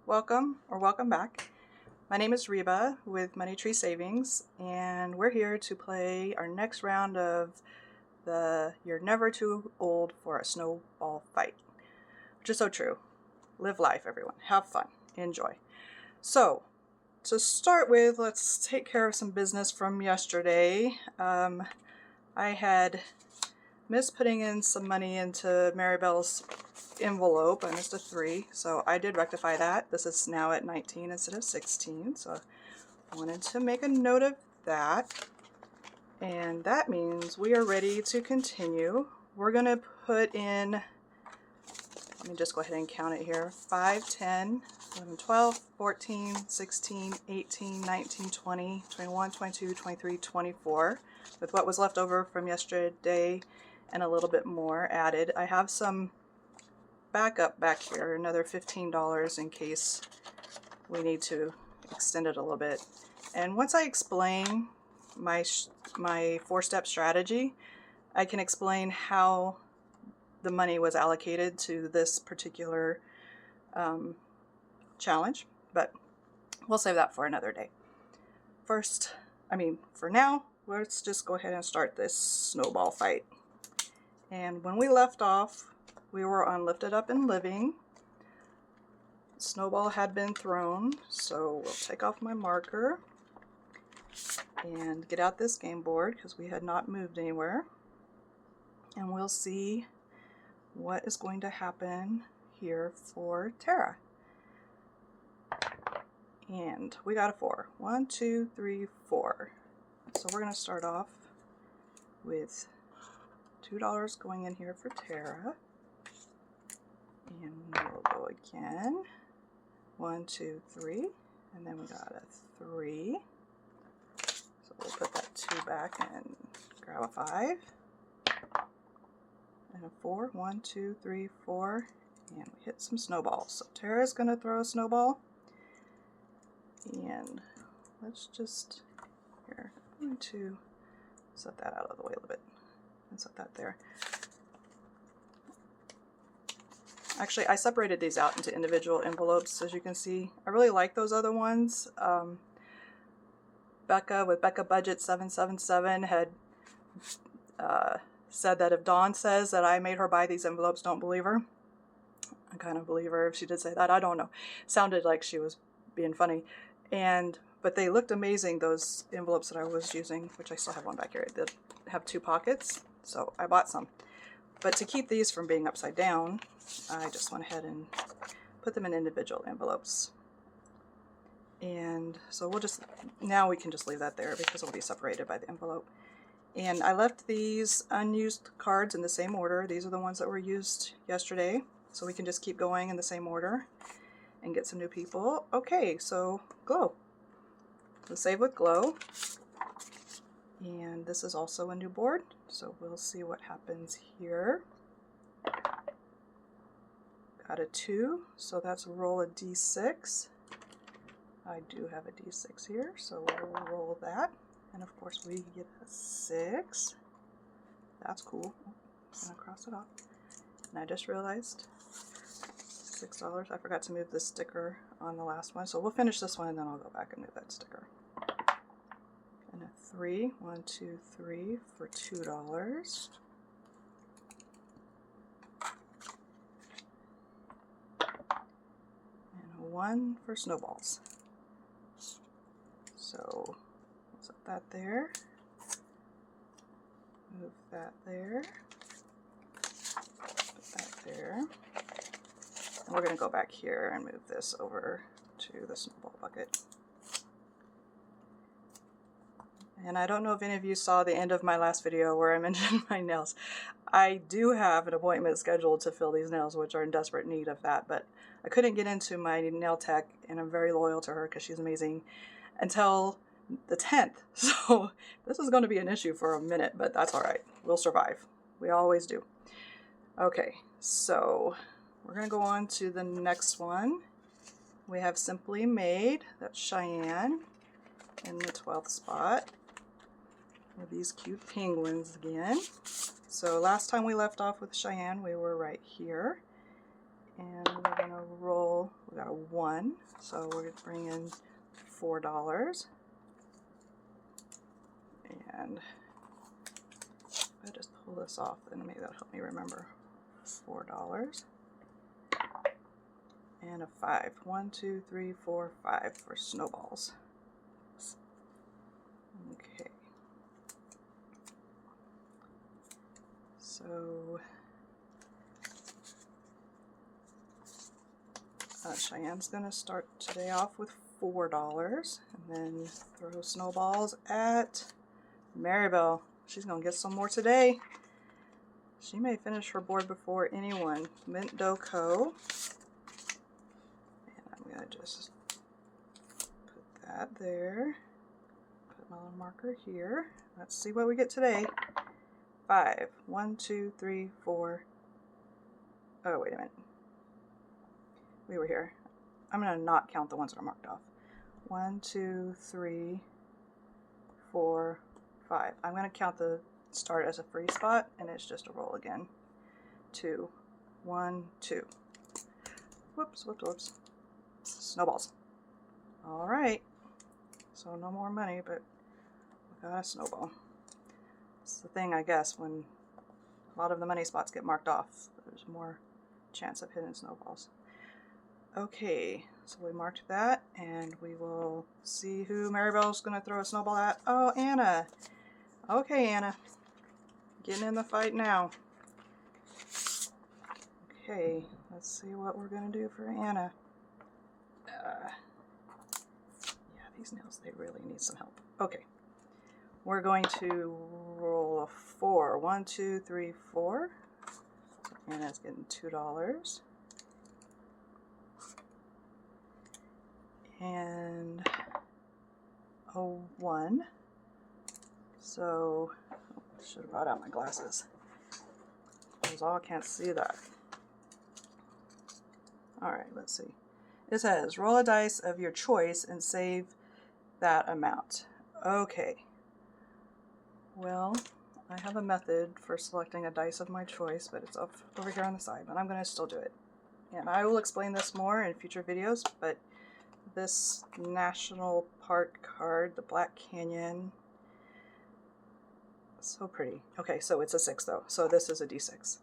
welcome or welcome back. My name is Reba with Money Tree Savings, and we're here to play our next round of the You're Never Too Old for a Snowball Fight, which is so true. Live life, everyone. Have fun. Enjoy. So, to start with, let's take care of some business from yesterday. I had missed putting in some money into Maribel's envelope. I missed a 3, so I did rectify that. This is now at 19 instead of 16, so I wanted to make a note of that. And that means we are ready to continue. We're going to put in, let me just go ahead and count it here, 5, 10, 11, 12, 14, 16, 18, 19, 20, 21, 22, 23, 24, with what was left over from yesterday and a little bit more added. I have some backup back here, another $15 in case we need to extend it a little bit. And once I explain my 4-step strategy, I can explain how the money was allocated to this particular challenge, but we'll save that for another day. For now, let's just go ahead and start this snowball fight. And when we left off, we were on Lifted Up and Living. Snowball had been thrown, so we'll take off my marker and get out this game board because we had not moved anywhere. And we'll see what is going to happen here for Tara. And we got a 4. 1, 2, 3, 4. So we're going to start off with $2 going in here for Tara. And we'll go again. 1, 2, 3. And then we got a 3. So we'll put that 2 back and grab a 5. And a 4. 1, 2, 3, 4. And we hit some snowballs. So Tara's going to throw a snowball. And let's just, here, I'm going to set that out of the way a little bit. And set that there. Actually, I separated these out into individual envelopes, as you can see. I really like those other ones. Becca with Becca Budget 777 had said that if Dawn says that I made her buy these envelopes, don't believe her. I kind of believe her if she did say that. I don't know. Sounded like she was being funny. But they looked amazing, those envelopes that I was using, which I still have one back here. They have 2 pockets, so I bought some. But to keep these from being upside down, I just went ahead and put them in individual envelopes. And so now we can just leave that there because it'll be separated by the envelope. And I left these unused cards in the same order. These are the ones that were used yesterday. So we can just keep going in the same order and get some new people. Okay, so Glow. We'll save with Glow. And this is also a new board, so we'll see what happens here. Got a 2, so that's a roll of D6. I do have a D6 here, so we'll roll that. And of course we get a 6. That's cool. I'm gonna cross it off. And I just realized $6. I forgot to move the sticker on the last one, so we'll finish this one and then I'll go back and move that sticker. And a 3, 1, 2, 3 for $2. And a 1 for snowballs. So we'll set that there. Move that there. Put that there. And we're going to go back here and move this over to the snowball bucket. And I don't know if any of you saw the end of my last video where I mentioned my nails. I do have an appointment scheduled to fill these nails, which are in desperate need of that, but I couldn't get into my nail tech, and I'm very loyal to her because she's amazing, until the 10th. So this is going to be an issue for a minute, but that's all right. We'll survive. We always do. Okay, so we're going to go on to the next one. We have Simply Made. That's Cheyenne in the 12th spot. With these cute penguins again. So last time we left off with Cheyenne, we were right here. And we're gonna roll, we got a 1, so we're gonna bring in $4. And if I just pull this off, then maybe that'll help me remember. $4. And a 5. 1, 2, 3, 4, 5 for snowballs. Okay. So Cheyenne's gonna start today off with $4 and then throw snowballs at Maribel. She's gonna get some more today. She may finish her board before anyone. Mint Dough Co. And I'm gonna just put that there. Put my little marker here. Let's see what we get today. 5. 1, 2, 3, 4. Oh, wait a minute. We were here. I'm going to not count the ones that are marked off. 1, 2, 3, 4, 5. I'm going to count the start as a free spot, and it's just a roll again. 2, 1, 2. Whoops, whoops, whoops. Snowballs. All right. So no more money, but we got a snowball. It's the thing, I guess, when a lot of the money spots get marked off, there's more chance of hitting snowballs. Okay, so we marked that, and we will see who Maribel's going to throw a snowball at. Oh, Anna. Okay, Anna. Getting in the fight now. Okay, let's see what we're going to do for Anna. Yeah, these nails, they really need some help. Okay, we're going to roll a 4. 1, 2, 3, 4. Anna's getting $2. And a 1. So I should have brought out my glasses. Because I can't see that. Alright, let's see. It says roll a dice of your choice and save that amount. Okay. Well, I have a method for selecting a dice of my choice, but it's over here on the side, but I'm going to still do it. And I will explain this more in future videos, but this National Park card, the Black Canyon, so pretty. Okay, so it's a 6 though, so this is a d6.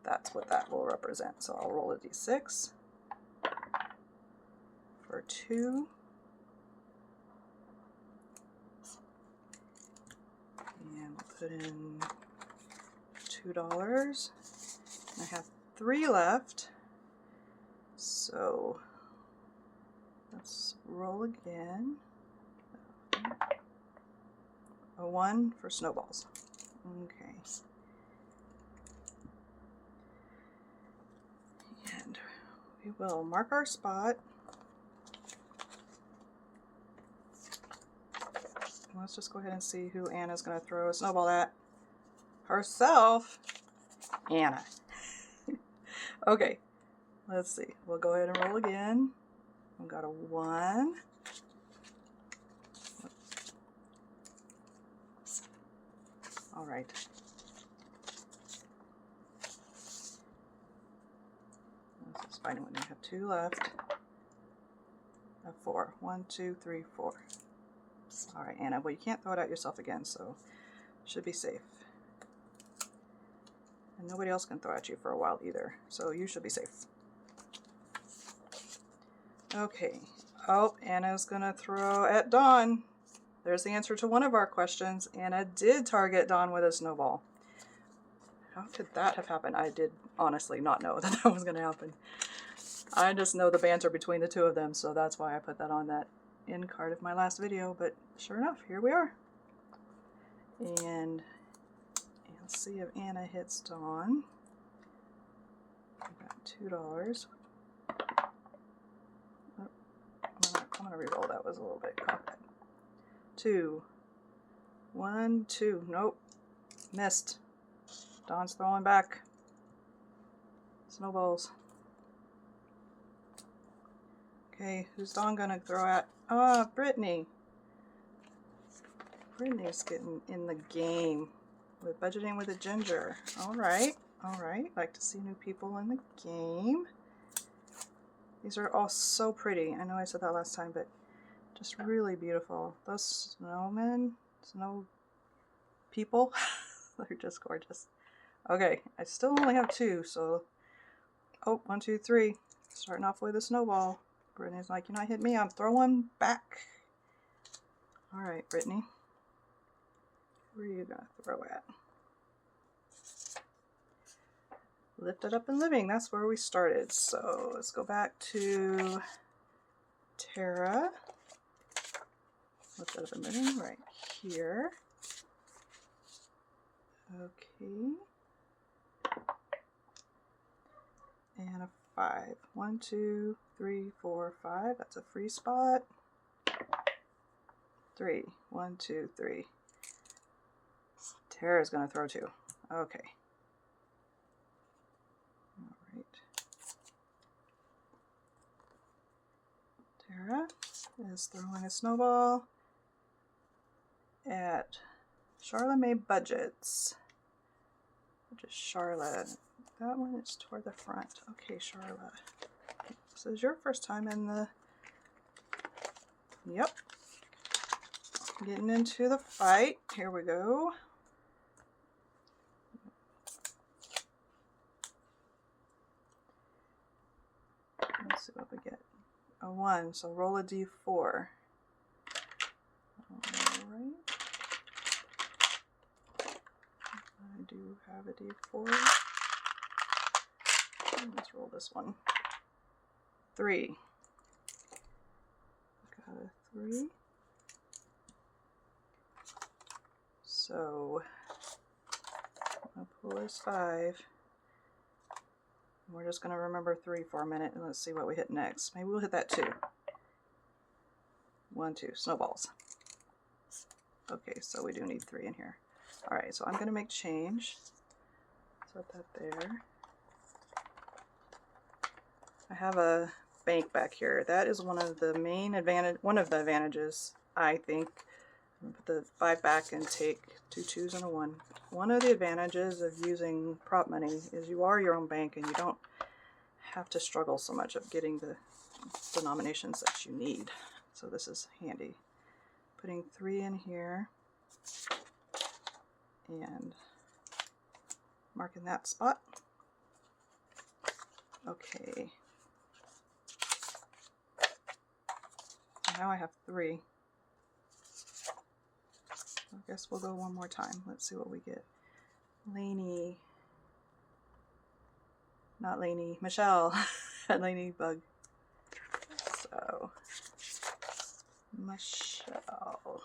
That's what that will represent. So I'll roll a d6 for 2. And we'll put in $2. I have 3 left, so let's roll again. A 1 for snowballs. Okay. And we will mark our spot. Let's just go ahead and see who Anna's going to throw a snowball at. Herself. Anna. Okay. Let's see. We'll go ahead and roll again. We've got a 1. All right. Let's just find it when we have 2 left. A 4. 1, 2, 3, 4. All right, Anna. Well, you can't throw it at yourself again, so should be safe. And nobody else can throw at you for a while either, so you should be safe. Okay. Oh, Anna's gonna throw at Dawn. There's the answer to one of our questions. Anna did target Dawn with a snowball. How could that have happened? I did honestly not know that that was going to happen. I just know the banter between the two of them, so that's why I put that on that end card of my last video. But sure enough, here we are. And let's see if Anna hits Dawn. I got $2. Oh, I'm going to re-roll. That was a little bit cocked. 2. 1, 2. Nope. Missed. Dawn's throwing back. Snowballs. Okay, who's Dawn gonna throw at? Ah, Brittany. Brittany's getting in the game with budgeting with a ginger. Alright. Alright, like to see new people in the game. These are all so pretty. I know I said that last time, but just really beautiful. Those snowmen, snow people, they're just gorgeous. Okay, I still only have 2, so... Oh, 1, 2, 3. Starting off with a snowball. Brittany's like, you're not hitting me, I'm throwing back. Alright, Brittany. Where are you gonna throw at? Lifted Up and Living, that's where we started. So let's go back to Tara. Lifted Up and Living right here. Okay. And a 5. 1, 2, 3, 4, 5. That's a free spot. 3. 1, 2, 3. Tara's gonna throw 2. Okay. Tara is throwing a snowball at Charlotte May Budgets, which is Charlotte. That one is toward the front. Okay, Charlotte. This is your first time in the... Yep. Getting into the fight. Here we go. Let's see what we get. A 1, so roll a d4. Alright. I do have a d4. Let's roll this one. 3. Got a 3. So, I'll pull this 5. We're just going to remember 3 for a minute, and let's see what we hit next. Maybe we'll hit that 2. 1, 2. Snowballs. Okay, so we do need 3 in here. Alright, so I'm going to make change. Set that there. I have a bank back here. That is one of the advantages, I think. Put the 5 back and take 2 2s and a 1. One of the advantages of using prop money is you are your own bank and you don't have to struggle so much of getting the denominations that you need. So this is handy. Putting 3 in here and marking that spot. Okay. Now I have 3. I guess we'll go one more time. Let's see what we get. Lainey. Not Lainey. Michelle. Lainey Bug. So, Michelle.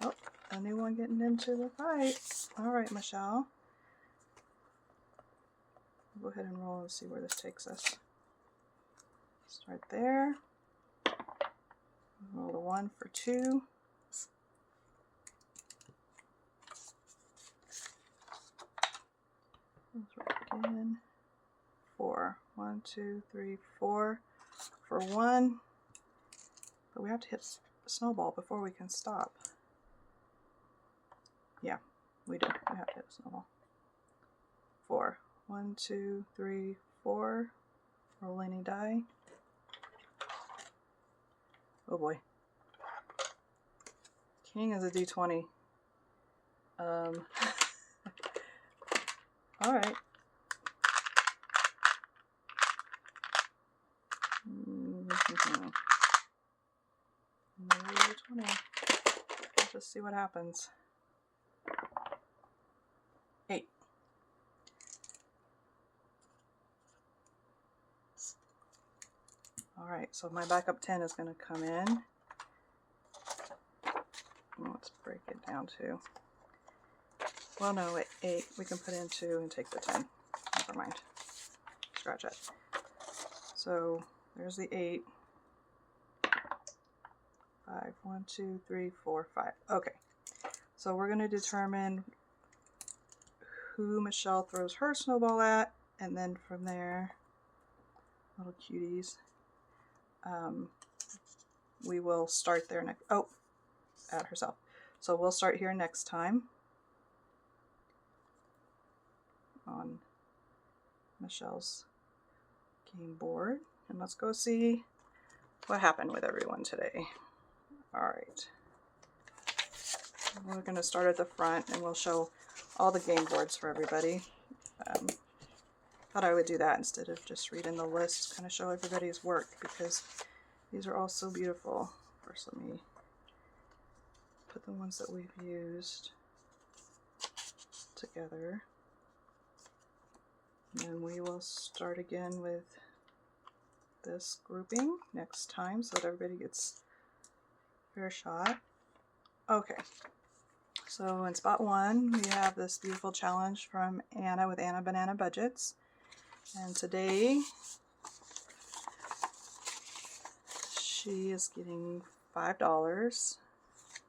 Oh, a new one getting into the fight. Alright, Michelle. We'll go ahead and roll and see where this takes us. Start there. Roll a 1 for 2. Again. 4. 1, 2, 3, 4 for 1. But we have to hit snowball before we can stop. Yeah, we do. We have to hit snowball. 4. 1, 2, 3, 4. Roll any die. Oh boy. King is a d20. Alright. Another 20. Let's just see what happens. 8. Alright, so my backup 10 is going to come in. Let's break it down to... Well, no, wait, 8. We can put in 2 and take the 10. Never mind. Scratch it. So, there's the 8. 5. 1, 2, 3, 4, 5. Okay. So we're going to determine who Michelle throws her snowball at, and then from there, little cuties, we will start there next. Oh, at herself. So we'll start here next time on Michelle's game board. And let's go see what happened with everyone today. All right. We're going to start at the front and we'll show all the game boards for everybody. Thought I would do that instead of just reading the list, kind of show everybody's work because these are all so beautiful. First, let me put the ones that we've used together. And we will start again with this grouping next time so that everybody gets a fair shot. Okay, so in spot 1 we have this beautiful challenge from Anna with Anna Banana Budgets, and today she is getting $5.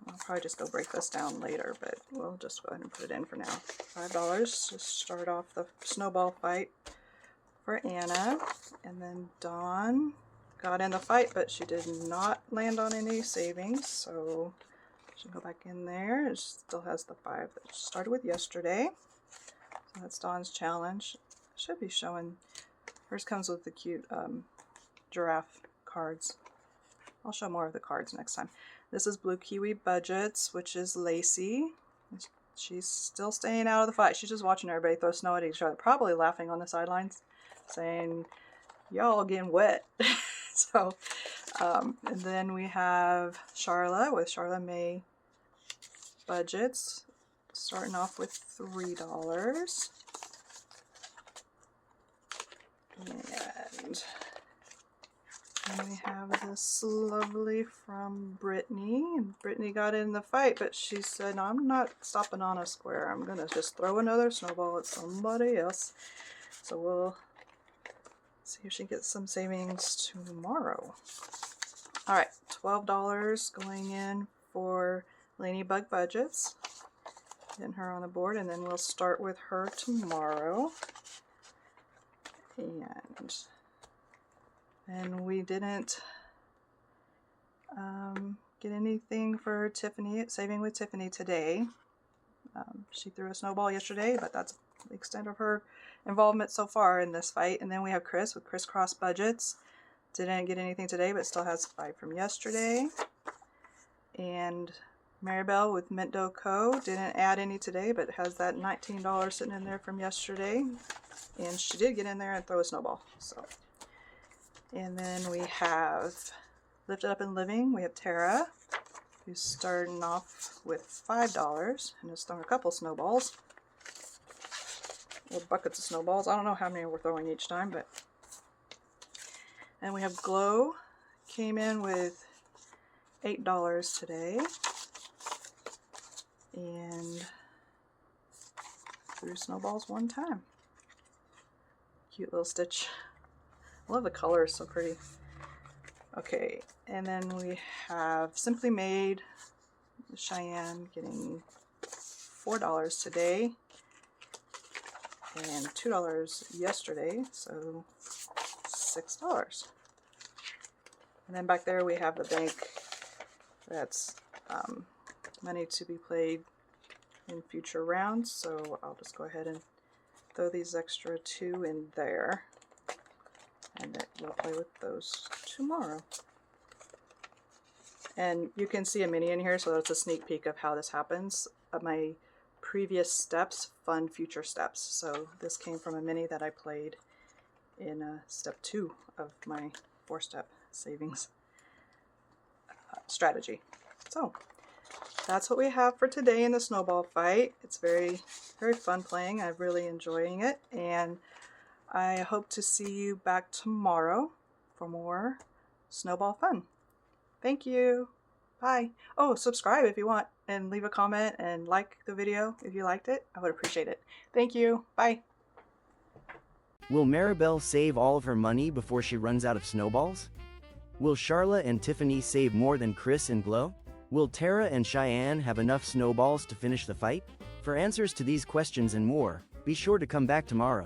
I'll probably just go break this down later, but we'll just go ahead and put it in for now. $5 to start off the snowball fight for Anna. And then Dawn got in the fight, but she did not land on any savings, so she can go back in there. It still has the 5 that she started with yesterday. So that's Dawn's challenge. Should be showing. Hers comes with the cute giraffe cards. I'll show more of the cards next time. This is Blue Kiwi Budgets, which is Lacey. She's still staying out of the fight. She's just watching everybody throw snow at each other, probably laughing on the sidelines, saying, y'all getting wet. So, and then we have Charla with Charla May Budgets, starting off with $3. And we have this lovely from Brittany, and Brittany got in the fight, but she said, no, I'm not stopping on a square. I'm going to just throw another snowball at somebody else. So we'll see if she gets some savings tomorrow. All right, $12 going in for Ladybug Budgets. Getting her on the board, and then we'll start with her tomorrow. And we didn't get anything for Tiffany, Saving with Tiffany today. She threw a snowball yesterday, but that's the extent of her involvement so far in this fight. And then we have Chris with Crisscross Budgets. Didn't get anything today, but still has 5 from yesterday. And Maribel with Mint Dough Co. Didn't add any today, but has that $19 sitting in there from yesterday. And she did get in there and throw a snowball. So, and then we have Lifted Up and Living. We have Tara, who's starting off with $5 and has thrown a couple snowballs. Little buckets of snowballs. I don't know how many we're throwing each time, but. And we have Glow, came in with $8 today. And threw snowballs 1 time. Cute little stitch. I love the color, it's so pretty. Okay, and then we have Simply Made, Cheyenne getting $4 today and $2 yesterday, so $6. And then back there we have the bank. That's money to be played in future rounds, so I'll just go ahead and throw these extra 2 in there, and we'll play with those tomorrow. And you can see a mini in here, so that's a sneak peek of how this happens. My previous steps fund future steps, so this came from a mini that I played in step 2 of my 4-step savings strategy. So that's what we have for today in the snowball fight. It's very, very fun playing. I'm really enjoying it, and I hope to see you back tomorrow for more snowball fun. Thank you. Bye. Oh, subscribe if you want, and leave a comment and like the video if you liked it. I would appreciate it. Thank you. Bye. Will Maribel save all of her money before she runs out of snowballs? Will Charla and Tiffany save more than Chris and Glow? Will Tara and Cheyenne have enough snowballs to finish the fight? For answers to these questions and more, be sure to come back tomorrow.